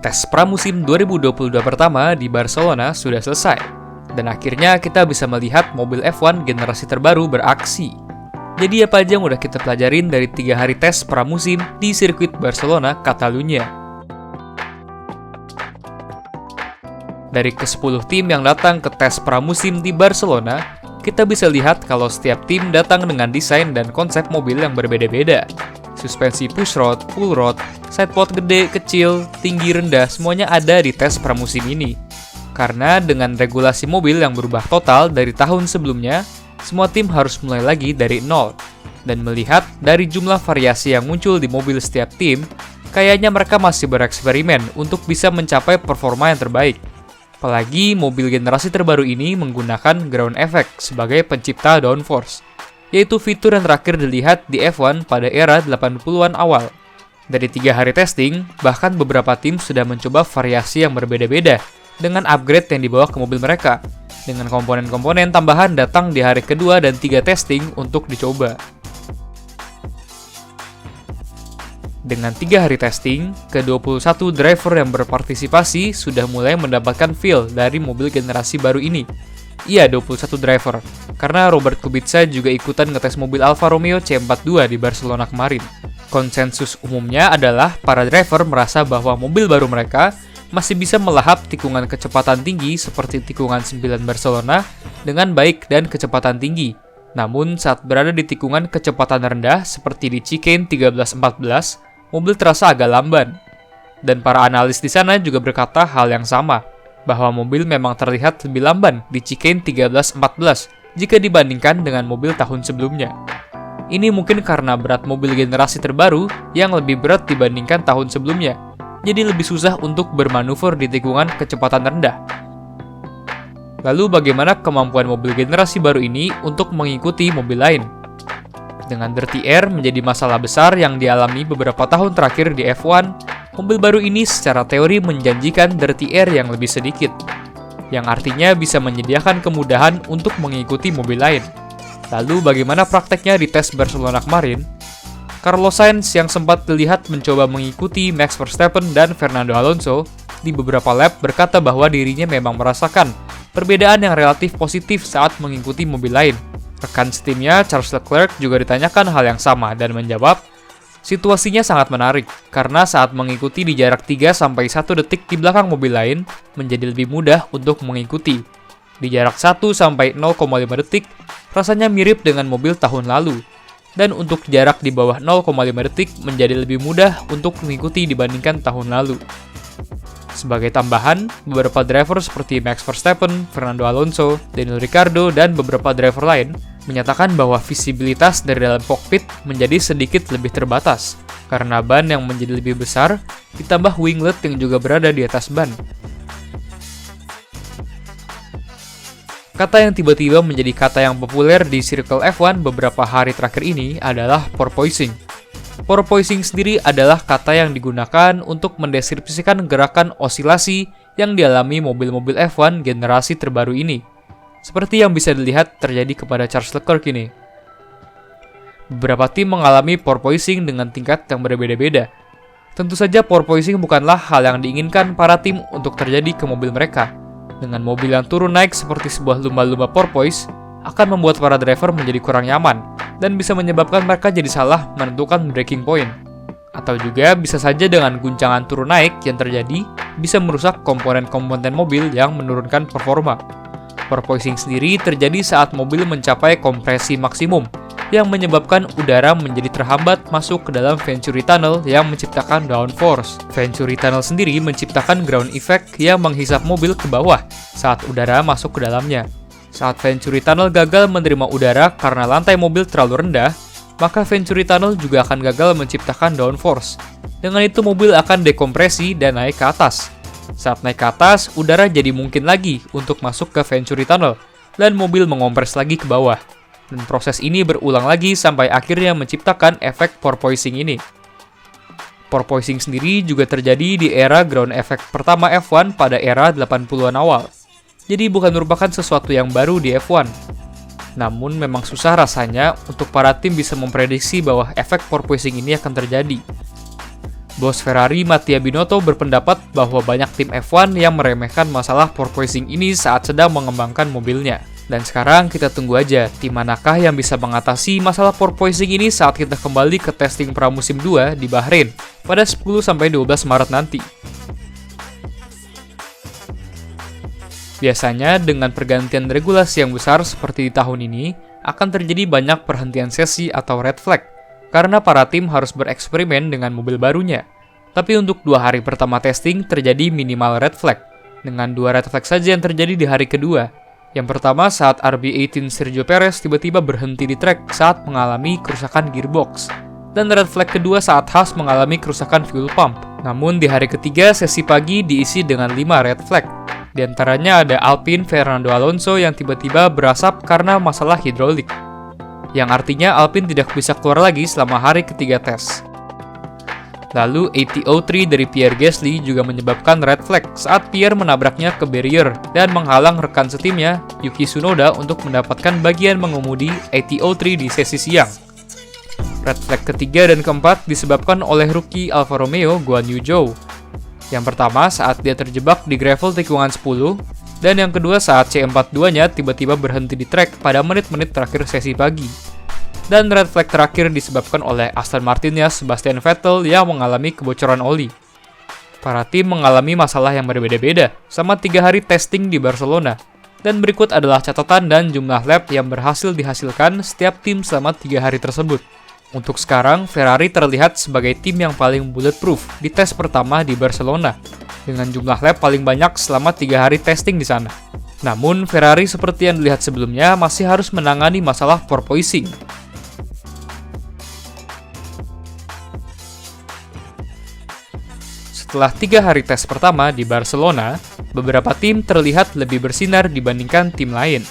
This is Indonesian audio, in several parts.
Tes pramusim 2022 pertama di Barcelona sudah selesai, dan akhirnya kita bisa melihat mobil F1 generasi terbaru beraksi. Jadi apa aja yang udah kita pelajarin dari 3 hari tes pramusim di sirkuit Barcelona, Catalunya? Dari ke-10 tim yang datang ke tes pramusim di Barcelona, kita bisa lihat kalau setiap tim datang dengan desain dan konsep mobil yang berbeda-beda. Suspensi pushrod, full rod, sidepod gede, kecil, tinggi, rendah, semuanya ada di tes pramusim ini. Karena dengan regulasi mobil yang berubah total dari tahun sebelumnya, semua tim harus mulai lagi dari nol. Dan melihat dari jumlah variasi yang muncul di mobil setiap tim, kayaknya mereka masih bereksperimen untuk bisa mencapai performa yang terbaik. Apalagi mobil generasi terbaru ini menggunakan ground effect sebagai pencipta downforce, yaitu fitur yang terakhir dilihat di F1 pada era 80-an awal. Dari 3 hari testing, bahkan beberapa tim sudah mencoba variasi yang berbeda-beda dengan upgrade yang dibawa ke mobil mereka, dengan komponen-komponen tambahan datang di hari kedua dan 3 testing untuk dicoba. Dengan 3 hari testing, ke-21 driver yang berpartisipasi sudah mulai mendapatkan feel dari mobil generasi baru ini. Iya, 21 driver, karena Robert Kubica juga ikutan ngetes mobil Alfa Romeo C42 di Barcelona kemarin. Konsensus umumnya adalah para driver merasa bahwa mobil baru mereka masih bisa melahap tikungan kecepatan tinggi seperti tikungan 9 Barcelona dengan baik dan kecepatan tinggi. Namun saat berada di tikungan kecepatan rendah seperti di Chicane 13-14, mobil terasa agak lamban. Dan para analis di sana juga berkata hal yang sama, bahwa mobil memang terlihat lebih lamban di Chicane 13-14 jika dibandingkan dengan mobil tahun sebelumnya. Ini mungkin karena berat mobil generasi terbaru yang lebih berat dibandingkan tahun sebelumnya, jadi lebih susah untuk bermanuver di tikungan kecepatan rendah. Lalu bagaimana kemampuan mobil generasi baru ini untuk mengikuti mobil lain? Dengan dirty air menjadi masalah besar yang dialami beberapa tahun terakhir di F1, mobil baru ini secara teori menjanjikan dirty air yang lebih sedikit, yang artinya bisa menyediakan kemudahan untuk mengikuti mobil lain. Lalu bagaimana prakteknya di tes Barcelona kemarin? Carlos Sainz yang sempat terlihat mencoba mengikuti Max Verstappen dan Fernando Alonso di beberapa lap berkata bahwa dirinya memang merasakan perbedaan yang relatif positif saat mengikuti mobil lain. Rekan setimnya Charles Leclerc juga ditanyakan hal yang sama dan menjawab, situasinya sangat menarik, karena saat mengikuti di jarak 3-1 detik di belakang mobil lain, menjadi lebih mudah untuk mengikuti. Di jarak 1-0,5 detik, rasanya mirip dengan mobil tahun lalu. Dan untuk jarak di bawah 0,5 detik, menjadi lebih mudah untuk mengikuti dibandingkan tahun lalu. Sebagai tambahan, beberapa driver seperti Max Verstappen, Fernando Alonso, Daniel Ricciardo, dan beberapa driver lain menyatakan bahwa visibilitas dari dalam kokpit menjadi sedikit lebih terbatas karena ban yang menjadi lebih besar ditambah winglet yang juga berada di atas ban. Kata yang tiba-tiba menjadi kata yang populer di circle F1 beberapa hari terakhir ini adalah porpoising. Porpoising sendiri adalah kata yang digunakan untuk mendeskripsikan gerakan osilasi yang dialami mobil-mobil F1 generasi terbaru ini. Seperti yang bisa dilihat terjadi kepada Charles Leclerc ini. Beberapa tim mengalami porpoising dengan tingkat yang berbeda-beda. Tentu saja porpoising bukanlah hal yang diinginkan para tim untuk terjadi ke mobil mereka. Dengan mobil yang turun naik seperti sebuah lumba-lumba porpoise, akan membuat para driver menjadi kurang nyaman, dan bisa menyebabkan mereka jadi salah menentukan braking point. Atau juga bisa saja dengan guncangan turun naik yang terjadi, bisa merusak komponen-komponen mobil yang menurunkan performa. Porpoising sendiri terjadi saat mobil mencapai kompresi maksimum, yang menyebabkan udara menjadi terhambat masuk ke dalam Venturi Tunnel yang menciptakan downforce. Venturi Tunnel sendiri menciptakan ground effect yang menghisap mobil ke bawah saat udara masuk ke dalamnya. Saat Venturi Tunnel gagal menerima udara karena lantai mobil terlalu rendah, maka Venturi Tunnel juga akan gagal menciptakan downforce. Dengan itu mobil akan dekompresi dan naik ke atas. Saat naik ke atas, udara jadi mungkin lagi untuk masuk ke Venturi Tunnel, dan mobil mengompres lagi ke bawah. Dan proses ini berulang lagi sampai akhirnya menciptakan efek porpoising ini. Porpoising sendiri juga terjadi di era ground effect pertama F1 pada era 80-an awal. Jadi bukan merupakan sesuatu yang baru di F1. Namun memang susah rasanya untuk para tim bisa memprediksi bahwa efek porpoising ini akan terjadi. Bos Ferrari Mattia Binotto berpendapat bahwa banyak tim F1 yang meremehkan masalah porpoising ini saat sedang mengembangkan mobilnya. Dan sekarang kita tunggu aja tim manakah yang bisa mengatasi masalah porpoising ini saat kita kembali ke testing pramusim 2 di Bahrain pada 10-12 Maret nanti. Biasanya dengan pergantian regulasi yang besar seperti di tahun ini, akan terjadi banyak perhentian sesi atau red flag, karena para tim harus bereksperimen dengan mobil barunya. Tapi untuk 2 hari pertama testing terjadi minimal red flag, dengan 2 red flag saja yang terjadi di hari kedua. Yang pertama saat RB18 Sergio Perez tiba-tiba berhenti di track saat mengalami kerusakan gearbox. Dan red flag kedua saat Haas mengalami kerusakan fuel pump. Namun di hari ketiga sesi pagi diisi dengan 5 red flag. Di antaranya ada Alpine Fernando Alonso yang tiba-tiba berasap karena masalah hidrolik. Yang artinya Alpine tidak bisa keluar lagi selama hari ketiga tes. Lalu AT03 dari Pierre Gasly juga menyebabkan red flag saat Pierre menabraknya ke barrier dan menghalang rekan setimnya Yuki Tsunoda untuk mendapatkan bagian mengemudi AT03 di sesi siang. Red flag ketiga dan keempat disebabkan oleh rookie Alfa Romeo Guan Yu Zhou. Yang pertama saat dia terjebak di gravel tikungan 10, dan yang kedua saat C42-nya tiba-tiba berhenti di track pada menit-menit terakhir sesi pagi. Dan red flag terakhir disebabkan oleh Aston Martin-nya Sebastian Vettel yang mengalami kebocoran oli. Para tim mengalami masalah yang berbeda-beda selama 3 hari testing di Barcelona. Dan berikut adalah catatan dan jumlah lap yang berhasil dihasilkan setiap tim selama 3 hari tersebut. Untuk sekarang, Ferrari terlihat sebagai tim yang paling bulletproof di tes pertama di Barcelona, dengan jumlah lap paling banyak selama 3 hari testing di sana. Namun, Ferrari seperti yang dilihat sebelumnya masih harus menangani masalah porpoising. Setelah 3 hari tes pertama di Barcelona, beberapa tim terlihat lebih bersinar dibandingkan tim lain.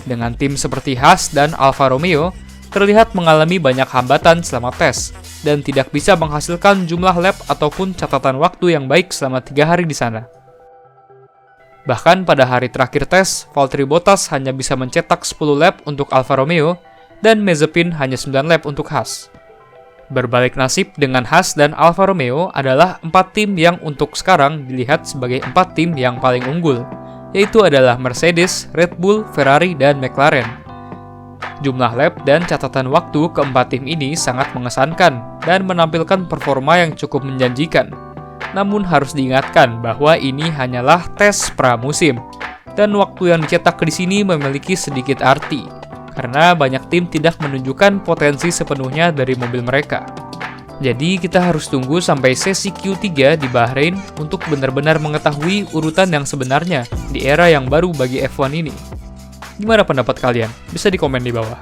Dengan tim seperti Haas dan Alfa Romeo, terlihat mengalami banyak hambatan selama tes, dan tidak bisa menghasilkan jumlah lap ataupun catatan waktu yang baik selama 3 hari di sana. Bahkan pada hari terakhir tes, Valtteri Bottas hanya bisa mencetak 10 lap untuk Alfa Romeo, dan Mazepin hanya 9 lap untuk Haas. Berbalik nasib dengan Haas dan Alfa Romeo adalah 4 tim yang untuk sekarang dilihat sebagai 4 tim yang paling unggul, yaitu adalah Mercedes, Red Bull, Ferrari, dan McLaren. Jumlah lap dan catatan waktu keempat tim ini sangat mengesankan dan menampilkan performa yang cukup menjanjikan. Namun harus diingatkan bahwa ini hanyalah tes pramusim, dan waktu yang dicetak di sini memiliki sedikit arti, karena banyak tim tidak menunjukkan potensi sepenuhnya dari mobil mereka. Jadi kita harus tunggu sampai sesi Q3 di Bahrain untuk benar-benar mengetahui urutan yang sebenarnya di era yang baru bagi F1 ini. Gimana pendapat kalian? Bisa di komen di bawah.